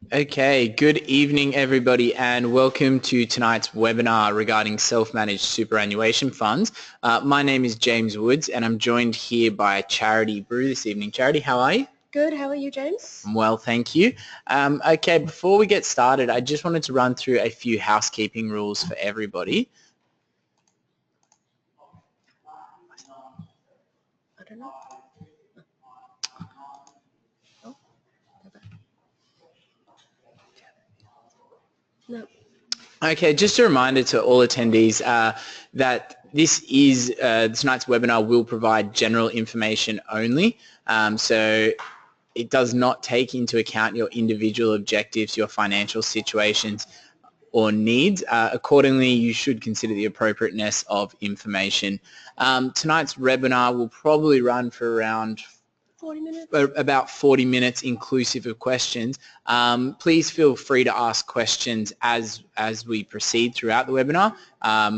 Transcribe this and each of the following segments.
Okay, good evening everybody and welcome to tonight's webinar regarding self-managed superannuation funds. My name is James Woods and I'm joined here by Charity Brew this evening. Charity, how are you? Good, how are you, James? I'm well, thank you. Okay, before we get started, I just wanted to run through a few housekeeping rules for everybody. I don't know. Oh, no. Okay, just a reminder to all attendees that tonight's webinar will provide general information only. So it does not take into account your individual objectives, your financial situations or needs. Accordingly, you should consider the appropriateness of information. Tonight's webinar will probably run for around 40 minutes? About 40 minutes inclusive of questions. Please feel free to ask questions as we proceed throughout the webinar,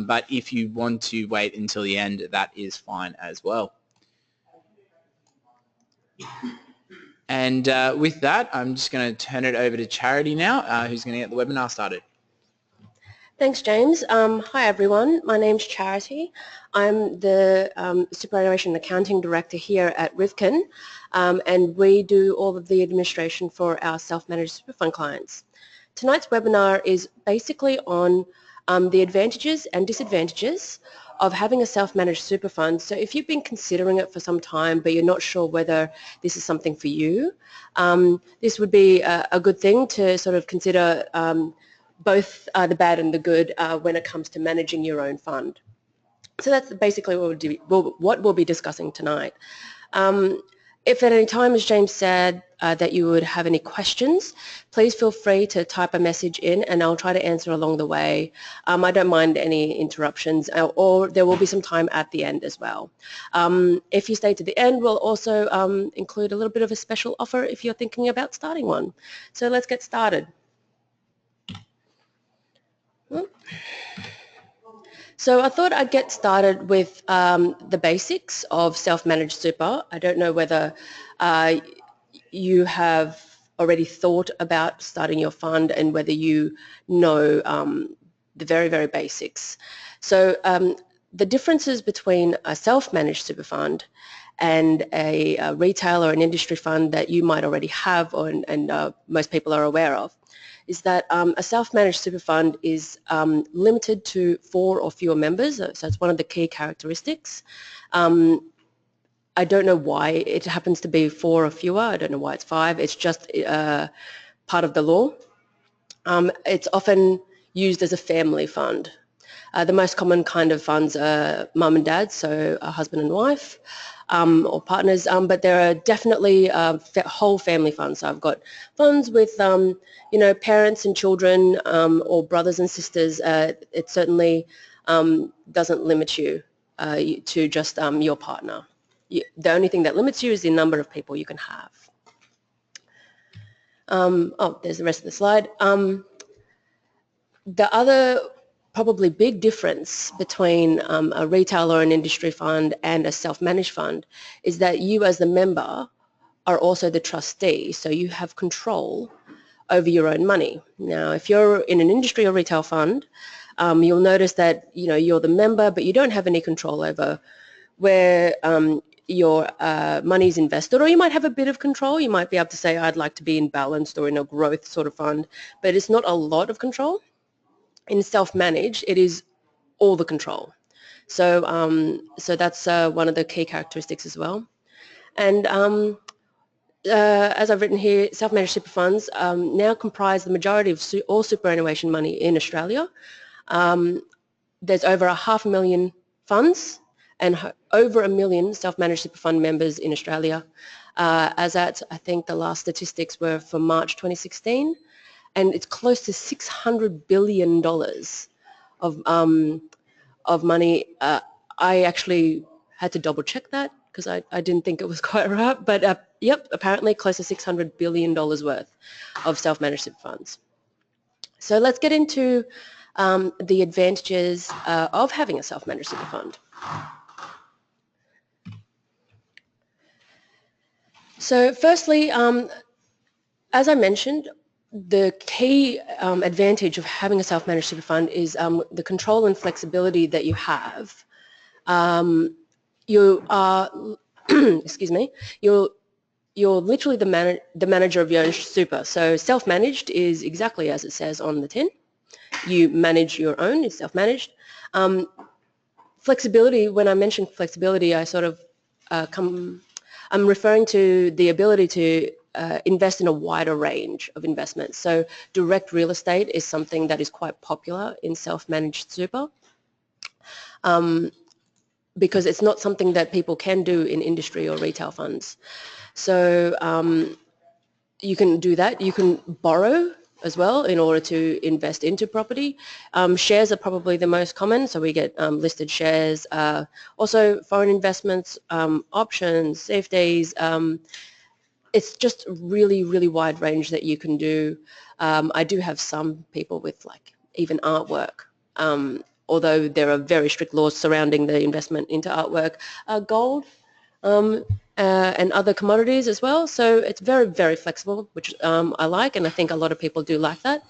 but if you want to wait until the end, that is fine as well. And with that, I'm just going to turn it over to Charity now, who's going to get the webinar started. Thanks, James. Hi, everyone. My name's Charity. I'm the Superannuation Accounting Director here at Rivkin, and we do all of the administration for our self-managed super fund clients. Tonight's webinar is basically on the advantages and disadvantages of having a self-managed super fund. So if you've been considering it for some time but you're not sure whether this is something for you, this would be a good thing to sort of consider both the bad and the good when it comes to managing your own fund. So that's basically what we'll be discussing tonight. If at any time, as James said, that you would have any questions, please feel free to type a message in and I'll try to answer along the way. I don't mind any interruptions, or there will be some time at the end as well. If you stay to the end, we'll also include a little bit of a special offer if you're thinking about starting one. So let's get started. So I thought I'd get started with the basics of self-managed super. I don't know whether you have already thought about starting your fund and whether you know the very, very basics. So the differences between a self-managed super fund and a retail or an industry fund that you might already have and most people are aware of is that a self-managed super fund is limited to 4 or fewer members, so it's one of the key characteristics. I don't know why it happens to be 4 or fewer. I don't know why it's 5. It's just part of the law. It's often used as a family fund. The most common kind of funds are mum and dad, so a husband and wife, or partners, but there are definitely whole family funds. So I've got funds with, parents and children, or brothers and sisters. It certainly doesn't limit you to just your partner. The only thing that limits you is the number of people you can have. There's the rest of the slide. The other probably big difference between a retail or an industry fund and a self-managed fund is that you as the member are also the trustee, so you have control over your own money. Now, if you're in an industry or retail fund, you'll notice that you're the member, but you don't have any control over where your money is invested, or you might have a bit of control. You might be able to say, I'd like to be in balanced or in a growth sort of fund, but it's not a lot of control. In self-managed, it is all the control. So so that's one of the key characteristics as well. And as I've written here, self-managed super funds now comprise the majority of all superannuation money in Australia. There's over 500,000 funds and over 1 million self-managed super fund members in Australia. As at, I think the last statistics were for March 2016. And it's close to $600 billion of money. I actually had to double check that because I didn't think it was quite right. But yep, apparently close to $600 billion worth of self-managed super funds. So let's get into the advantages of having a self-managed super fund. So firstly, as I mentioned, the key advantage of having a self-managed super fund is the control and flexibility that you have. You are, excuse me, you're literally the manager of your own super. So self-managed is exactly as it says on the tin. You manage your own, it's self-managed. Flexibility, when I mention flexibility, I sort of I'm referring to the ability to invest in a wider range of investments. So direct real estate is something that is quite popular in self-managed super. Because it's not something that people can do in industry or retail funds. So you can do that. You can borrow as well in order to invest into property. Shares are probably the most common, so we get listed shares. Also foreign investments, options, CFDs. It's just really, really wide range that you can do. I do have some people with like even artwork. Although there are very strict laws surrounding the investment into artwork, gold and other commodities as well. So it's very, very flexible, which I like, and I think a lot of people do like that.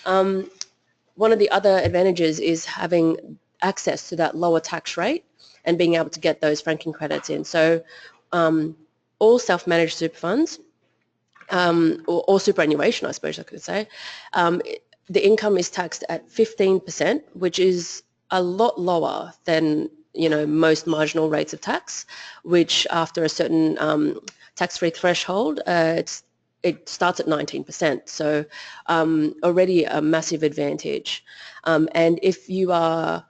One of the other advantages is having access to that lower tax rate and being able to get those franking credits in. So all self-managed super funds, or superannuation, I suppose I could say, the income is taxed at 15%, which is a lot lower than most marginal rates of tax, which after a certain tax-free threshold, it starts at 19%. So already a massive advantage. And if you are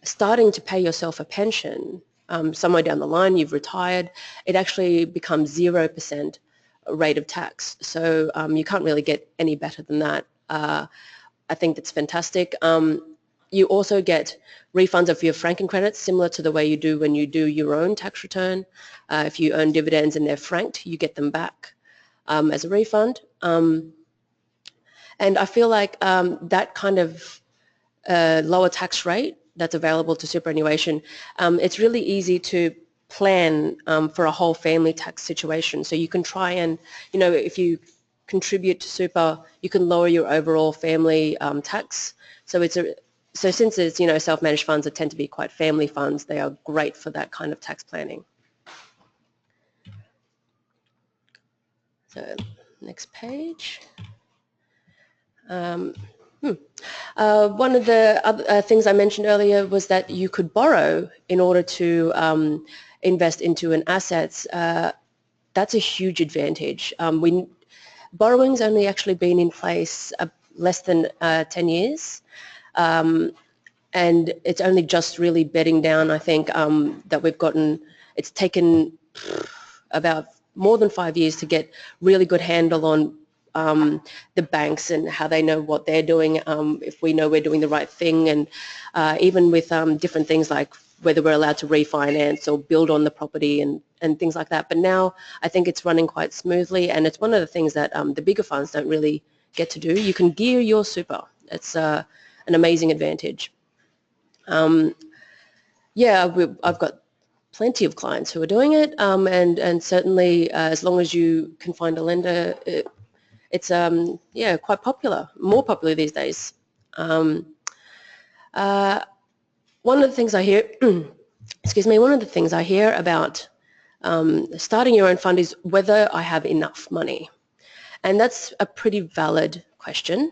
starting to pay yourself a pension, somewhere down the line you've retired, it actually becomes 0% rate of tax. So you can't really get any better than that. I think that's fantastic. You also get refunds of your franking credits, similar to the way you do when you do your own tax return. If you earn dividends and they're franked, you get them back as a refund. And I feel like that kind of lower tax rate that's available to superannuation, it's really easy to plan for a whole family tax situation. So you can try and, if you contribute to super, you can lower your overall family tax. So since it's self-managed funds that tend to be quite family funds, they are great for that kind of tax planning. So next page. One of the other things I mentioned earlier was that you could borrow in order to invest into an assets. That's a huge advantage. Borrowing's only actually been in place less than 10 years. And it's only just really bedding down, I think, that it's taken about more than 5 years to get really good handle on the banks and how they know what they're doing, if we know we're doing the right thing, and even with different things like whether we're allowed to refinance or build on the property and things like that. But now I think it's running quite smoothly, and it's one of the things that the bigger funds don't really get to do. You can gear your super. It's an amazing advantage. Yeah, I've got plenty of clients who are doing it, and certainly as long as you can find a lender, it's quite popular, more popular these days. One of the things I hear, one of the things I hear about starting your own fund is whether I have enough money, and that's a pretty valid question.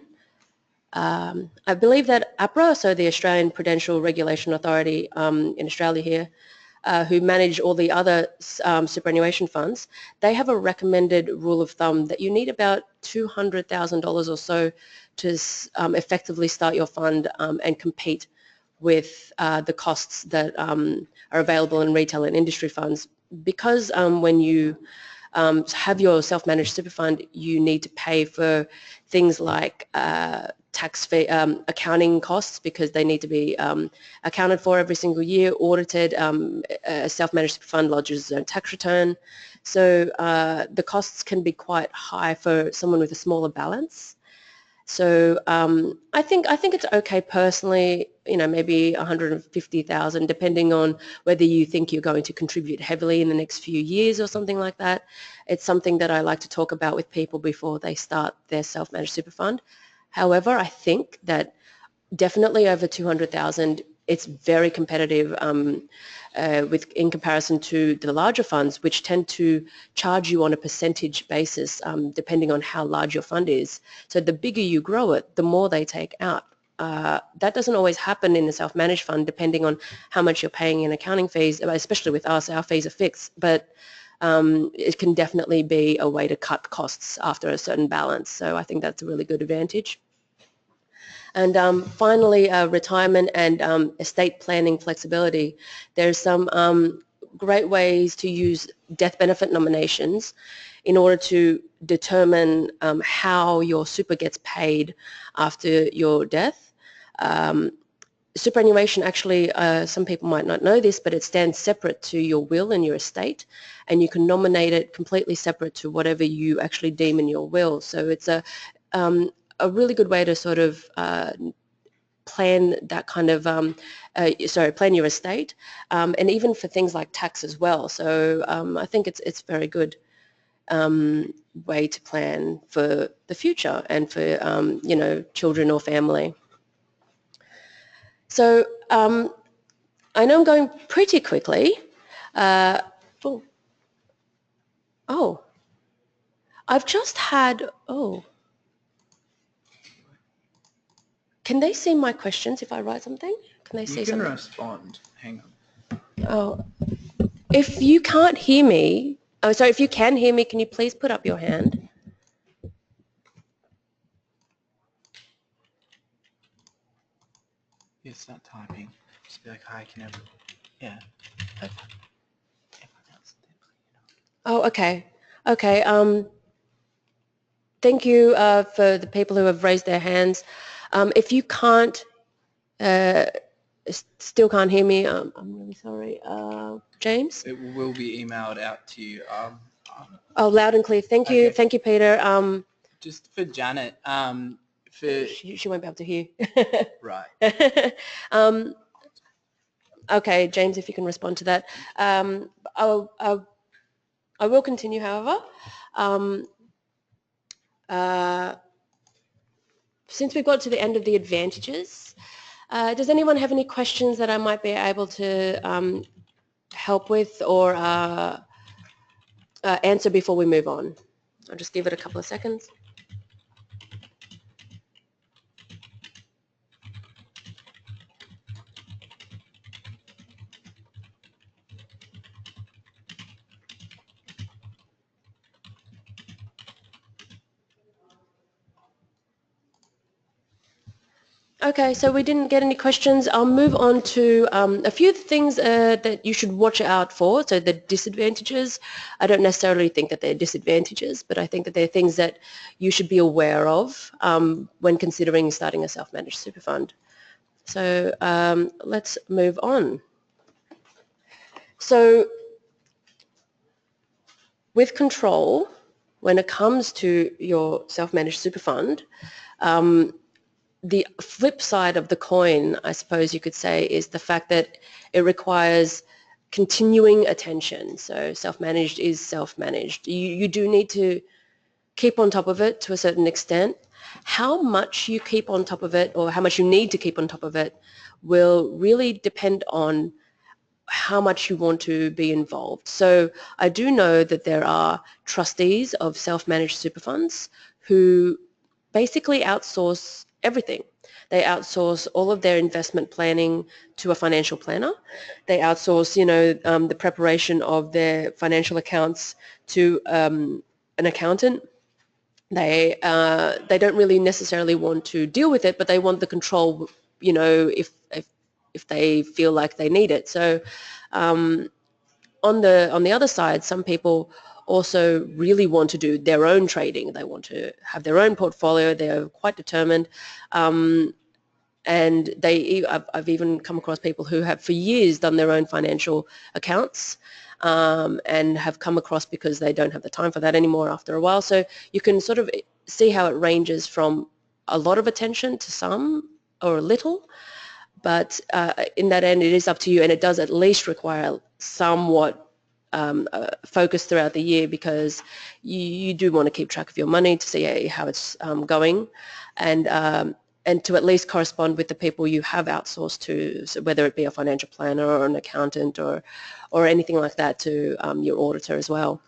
I believe that APRA, so the Australian Prudential Regulation Authority in Australia here, who manage all the other superannuation funds, they have a recommended rule of thumb that you need about $200,000 or so to effectively start your fund and compete with the costs that are available in retail and industry funds. Because when you have your self-managed super fund, you need to pay for things like tax fee, accounting costs, because they need to be accounted for every single year, audited. A self-managed super fund lodges its own tax return. So the costs can be quite high for someone with a smaller balance. So I think it's okay personally, maybe 150,000, depending on whether you think you're going to contribute heavily in the next few years or something like that. It's something that I like to talk about with people before they start their self-managed super fund. However, I think that definitely over 200,000, it's very competitive in comparison to the larger funds, which tend to charge you on a percentage basis depending on how large your fund is. So the bigger you grow it, the more they take out. That doesn't always happen in a self-managed fund, depending on how much you're paying in accounting fees, especially with us, our fees are fixed. But it can definitely be a way to cut costs after a certain balance. So I think that's a really good advantage. And finally, retirement and estate planning flexibility. There's some great ways to use death benefit nominations in order to determine how your super gets paid after your death. Superannuation actually, some people might not know this, but it stands separate to your will and your estate, and you can nominate it completely separate to whatever you actually deem in your will. So it's a really good way to sort of plan that kind of, plan your estate, and even for things like tax as well. So I think it's very good way to plan for the future and for, children or family. So I know I'm going pretty quickly. I've just had, can they see my questions if I write something? Can they see something? You can respond. Hang on. Oh, if you can't hear me, if you can hear me, can you please put up your hand? Yeah, start typing. Just be like, hi, can everyone? Yeah. Oh, okay. Okay. Thank you for the people who have raised their hands. If you can't, still can't hear me, I'm really sorry. James? It will be emailed out to you. Oh, loud and clear. Thank you. Okay. Thank you, Peter. Just for Janet, she won't be able to hear. Right. Okay, James, if you can respond to that. I will continue, however. Since we've got to the end of the advantages, does anyone have any questions that I might be able to help with or answer before we move on? I'll just give it a couple of seconds. Okay, so we didn't get any questions. I'll move on to a few things that you should watch out for. So the disadvantages, I don't necessarily think that they're disadvantages, but I think that they're things that you should be aware of when considering starting a self-managed super fund. So let's move on. So with control, when it comes to your self-managed super fund, the flip side of the coin, I suppose you could say, is the fact that it requires continuing attention. So self-managed is self-managed. You do need to keep on top of it to a certain extent. How much you keep on top of it or how much you need to keep on top of it will really depend on how much you want to be involved. So I do know that there are trustees of self-managed super funds who basically outsource everything. They outsource all of their investment planning to a financial planner. They outsource, the preparation of their financial accounts to an accountant. They don't really necessarily want to deal with it, but they want the control, if they feel like they need it. So on the other side, some people also really want to do their own trading. They want to have their own portfolio. They are quite determined. And I've even come across people who have for years done their own financial accounts and have come across because they don't have the time for that anymore after a while. So you can sort of see how it ranges from a lot of attention to some or a little, but in that end it is up to you, and it does at least require somewhat focus throughout the year, because you do want to keep track of your money to see how it's going, and to at least correspond with the people you have outsourced to, so whether it be a financial planner or an accountant or anything like that, to your auditor as well.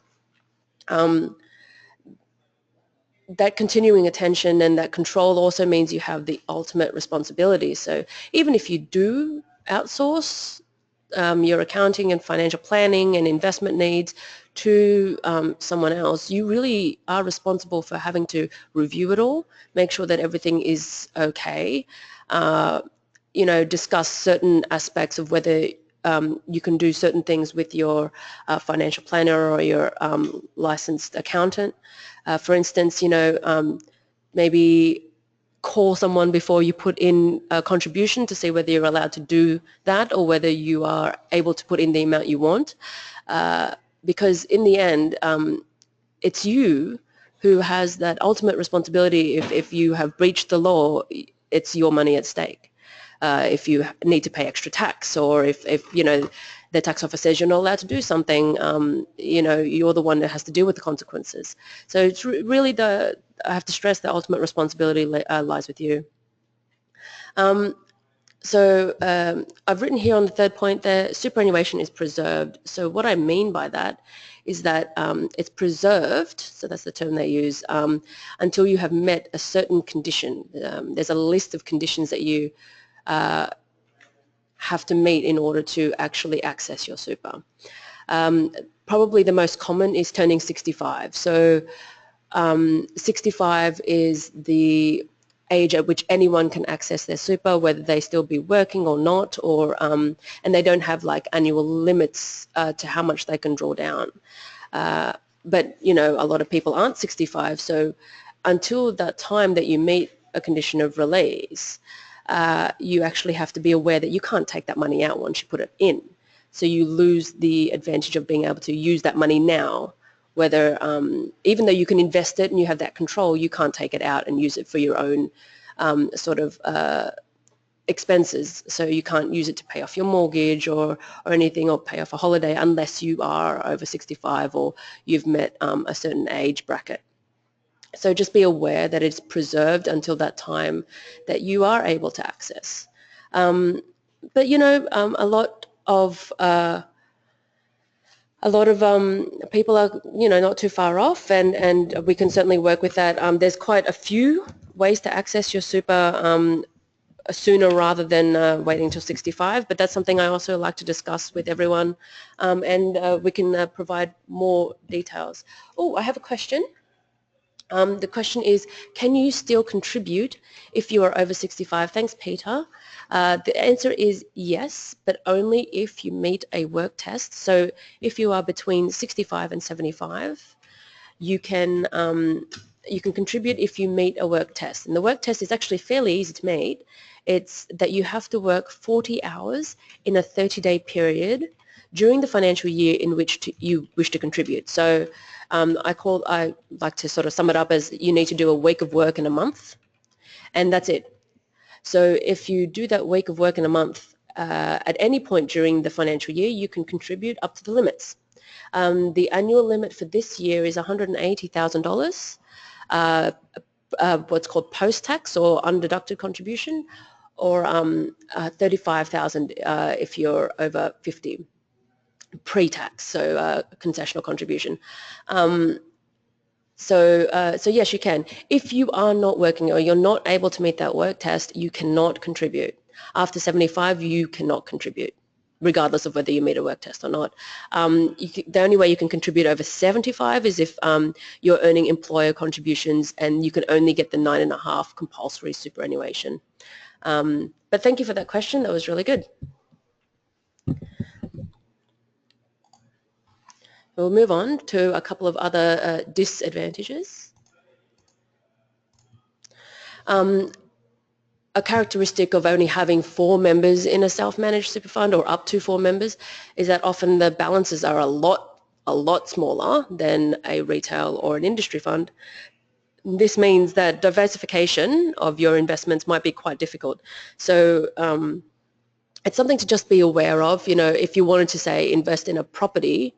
That continuing attention and that control also means you have the ultimate responsibility. So even if you do outsource your accounting and financial planning and investment needs to someone else, you really are responsible for having to review it all, make sure that everything is okay, discuss certain aspects of whether you can do certain things with your financial planner or your licensed accountant. For instance, maybe call someone before you put in a contribution to see whether you're allowed to do that or whether you are able to put in the amount you want. Because in the end, it's you who has that ultimate responsibility. If you have breached the law, it's your money at stake. If you need to pay extra tax, or if the tax office says you're not allowed to do something, you're the one that has to deal with the consequences. So it's really I have to stress the ultimate responsibility lies with you. I've written here on the third point that superannuation is preserved. So what I mean by that is that it's preserved, so that's the term they use, until you have met a certain condition. There's a list of conditions that you have to meet in order to actually access your super. Probably the most common is turning 65. So 65 is the age at which anyone can access their super, whether they still be working or not, or and they don't have like annual limits to how much they can draw down. But a lot of people aren't 65, so until that time that you meet a condition of release, you actually have to be aware that you can't take that money out once you put it in. So you lose the advantage of being able to use that money now, whether even though you can invest it and you have that control, you can't take it out and use it for your own expenses. So you can't use it to pay off your mortgage or anything, or pay off a holiday, unless you are over 65 or you've met a certain age bracket. So just be aware that it's preserved until that time that you are able to access. But a lot of people are not too far off, and we can certainly work with that. There's quite a few ways to access your super sooner rather than waiting till 65, but that's something I also like to discuss with everyone, and we can provide more details. Oh, I have a question. The question is, can you still contribute if you are over 65? Thanks, Peter. The answer is yes, but only if you meet a work test. So if you are between 65 and 75, you can contribute if you meet a work test. And the work test is actually fairly easy to meet. It's that you have to work 40 hours in a 30-day period during the financial year in which you wish to contribute. So I like to sort of sum it up as you need to do a week of work in a month, and that's it. So if you do that week of work in a month at any point during the financial year, you can contribute up to the limits. The annual limit for this year is $180,000, what's called post-tax or undeducted contribution, or $35,000 if you're over 50. Pre-tax, so concessional contribution. So yes, you can. If you are not working or you're not able to meet that work test, you cannot contribute. After 75, you cannot contribute, regardless of whether you meet a work test or not. The only way you can contribute over 75 is if you're earning employer contributions, and you can only get the 9.5 compulsory superannuation. But thank you for that question. That was really good. We'll move on to a couple of other disadvantages. A characteristic of only having 4 members in a self-managed super fund, or up to 4 members, is that often the balances are a lot smaller than a retail or an industry fund. this means that diversification of your investments might be quite difficult. So it's something to just be aware of. You know, if you wanted to, say, invest in a property,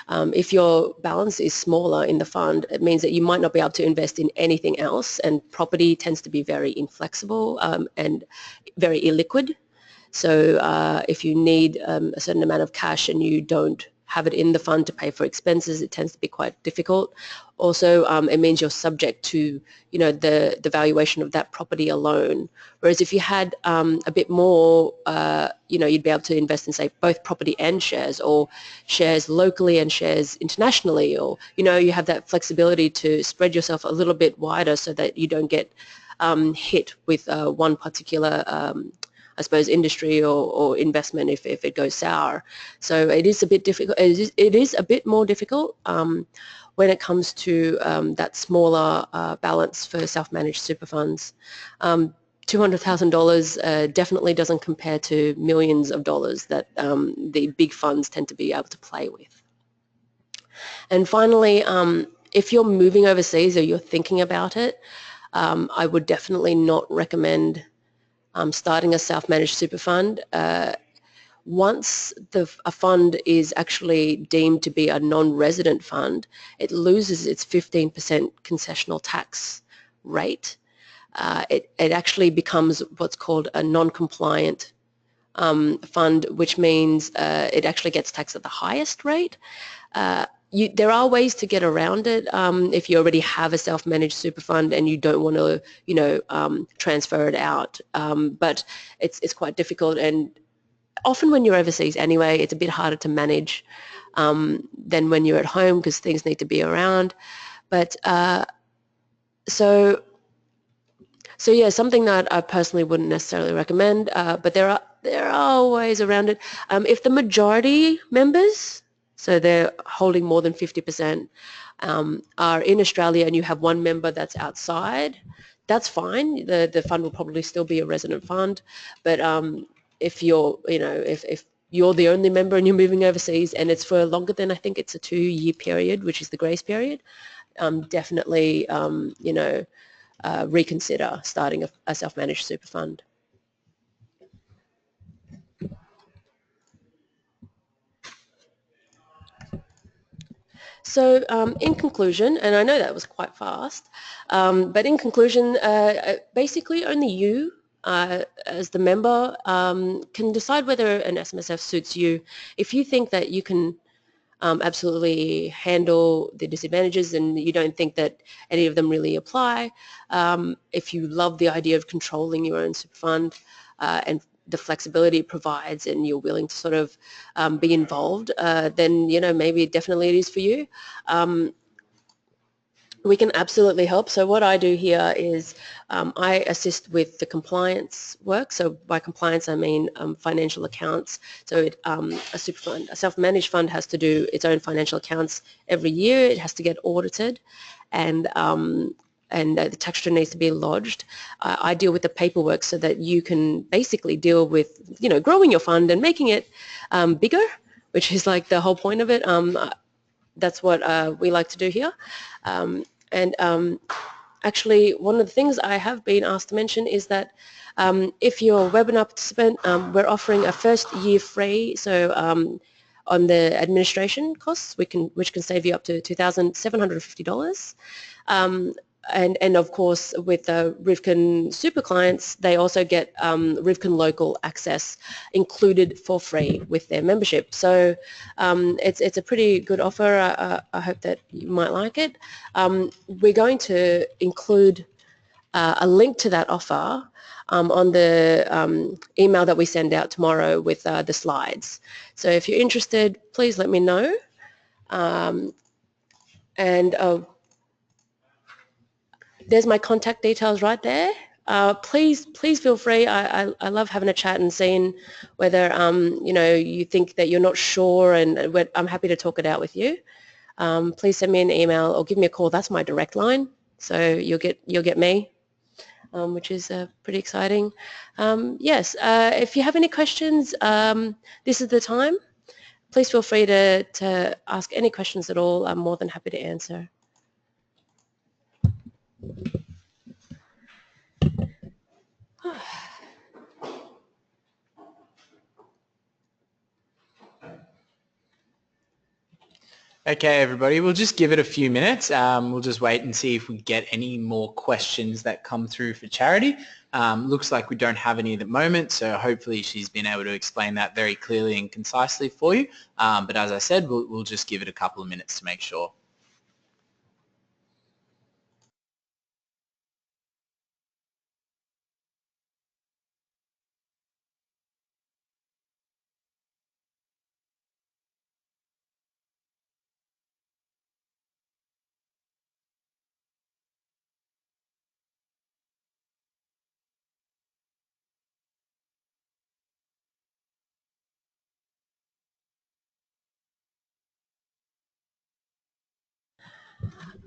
if your balance is smaller in the fund, it means that you might not be able to invest in anything else, and property tends to be very inflexible and very illiquid. So if you need a certain amount of cash and you don't have it in the fund to pay for expenses, it tends to be quite difficult. Also, it means you're subject to, you know, the valuation of that property alone. Whereas if you had a bit more, you know, you'd be able to invest in, say, both property and shares, or shares locally and shares internationally, or, you know, you have that flexibility to spread yourself a little bit wider so that you don't get hit with one particular I suppose, industry or investment if it goes sour. So it is a bit difficult. It is a bit more difficult when it comes to that smaller balance for self-managed super funds. $200,000 definitely doesn't compare to millions of dollars that the big funds tend to be able to play with. And finally, if you're moving overseas or you're thinking about it, I would definitely not recommend starting a self-managed super fund. Once a fund is actually deemed to be a non-resident fund, it loses its 15% concessional tax rate. It actually becomes what's called a non-compliant fund, which means it actually gets taxed at the highest rate. There are ways to get around it if you already have a self-managed super fund and you don't want to, you know, transfer it out. But it's quite difficult, and often when you're overseas anyway, it's a bit harder to manage than when you're at home because things need to be around. But so yeah, something that I personally wouldn't necessarily recommend, but there are ways around it. If the majority members, so they're holding more than 50%, are in Australia and you have one member that's outside, that's fine. The fund will probably still be a resident fund. But if you're, you know, if you're the only member and you're moving overseas and it's for longer than, I think it's a 2-year period, which is the grace period, definitely, you know, reconsider starting a self-managed super fund. So in conclusion, and I know that was quite fast, but in conclusion, basically only you as the member can decide whether an SMSF suits you. If you think that you can absolutely handle the disadvantages and you don't think that any of them really apply, if you love the idea of controlling your own super fund and the flexibility it provides and you're willing to sort of be involved, then, you know, maybe definitely it is for you. We can absolutely help. So what I do here is I assist with the compliance work. So by compliance, I mean financial accounts. So a super fund, a self-managed fund has to do its own financial accounts every year. It has to get audited, and the tax return needs to be lodged. I deal with the paperwork so that you can basically deal with, you know, growing your fund and making it bigger, which is like the whole point of it. That's what we like to do here. Actually, one of the things I have been asked to mention is that if you're a webinar participant, we're offering a first year free. So on the administration costs, which can save you up to $2,750. And of course, with the Rivkin super clients, they also get Rivkin local access included for free with their membership. So it's a pretty good offer. I hope that you might like it. We're going to include a link to that offer on the email that we send out tomorrow with the slides. So if you're interested, please let me know. There's my contact details right there. Please feel free. I love having a chat and seeing whether you know, you think that you're not sure, and I'm happy to talk it out with you. Please send me an email or give me a call. That's my direct line, so you'll get me, which is pretty exciting. Yes, if you have any questions, this is the time. Please feel free to ask any questions at all. I'm more than happy to answer. Okay, everybody, we'll just give it a few minutes. We'll just wait and see if we get any more questions that come through for Charity. Looks like we don't have any at the moment, so hopefully she's been able to explain that very clearly and concisely for you. But as I said, we'll just give it a couple of minutes to make sure.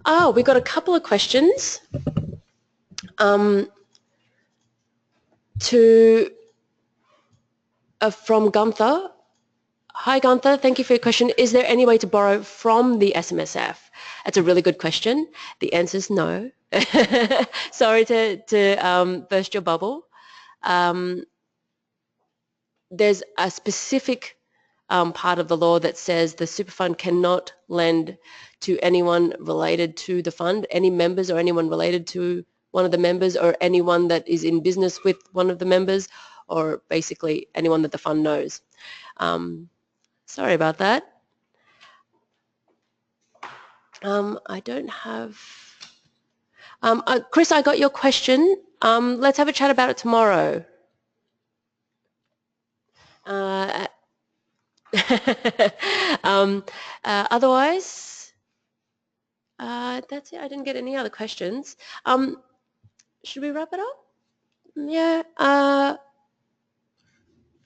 Oh, we got a couple of questions. From Gunther. Hi, Gunther. Thank you for your question. Is there any way to borrow from the SMSF? That's a really good question. The answer is no. Sorry to burst your bubble. There's a specific part of the law that says the super fund cannot lend to anyone related to the fund, any members or anyone related to one of the members, or anyone that is in business with one of the members, or basically anyone that the fund knows. Sorry about that. I don't have... Chris, I got your question. Let's have a chat about it tomorrow. Otherwise, that's it. I didn't get any other questions. Should we wrap it up? Yeah.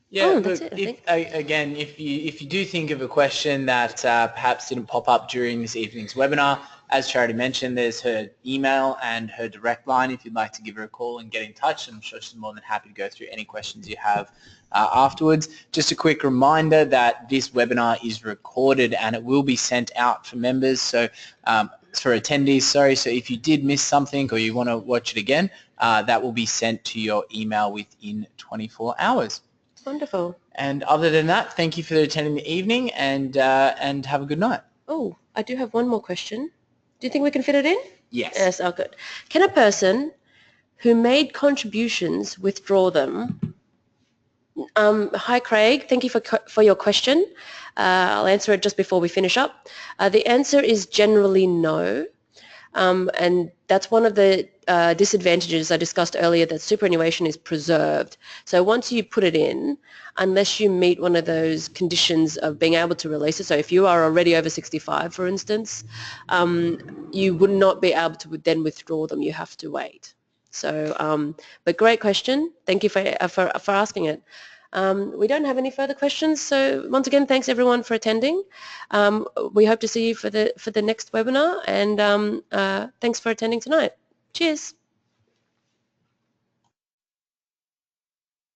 Yeah, look, again, if you do think of a question that perhaps didn't pop up during this evening's webinar, as Charity mentioned, there's her email and her direct line if you'd like to give her a call and get in touch. I'm sure she's more than happy to go through any questions you have afterwards. Just a quick reminder that this webinar is recorded and it will be sent out for members, so for attendees, sorry. So if you did miss something or you want to watch it again, that will be sent to your email within 24 hours. Wonderful. And other than that, thank you for attending the evening, and have a good night. Oh, I do have one more question. Do you think we can fit it in? Yes. Yes, oh good. Can a person who made contributions withdraw them? Hi, Craig. Thank you for your question. I'll answer it just before we finish up. The answer is generally no. And that's one of the disadvantages I discussed earlier, that superannuation is preserved. So once you put it in, unless you meet one of those conditions of being able to release it, so if you are already over 65, for instance, you would not be able to then withdraw them. You have to wait. So, but great question. Thank you for asking it. We don't have any further questions, so once again, thanks everyone for attending. We hope to see you for the next webinar, and thanks for attending tonight. Cheers.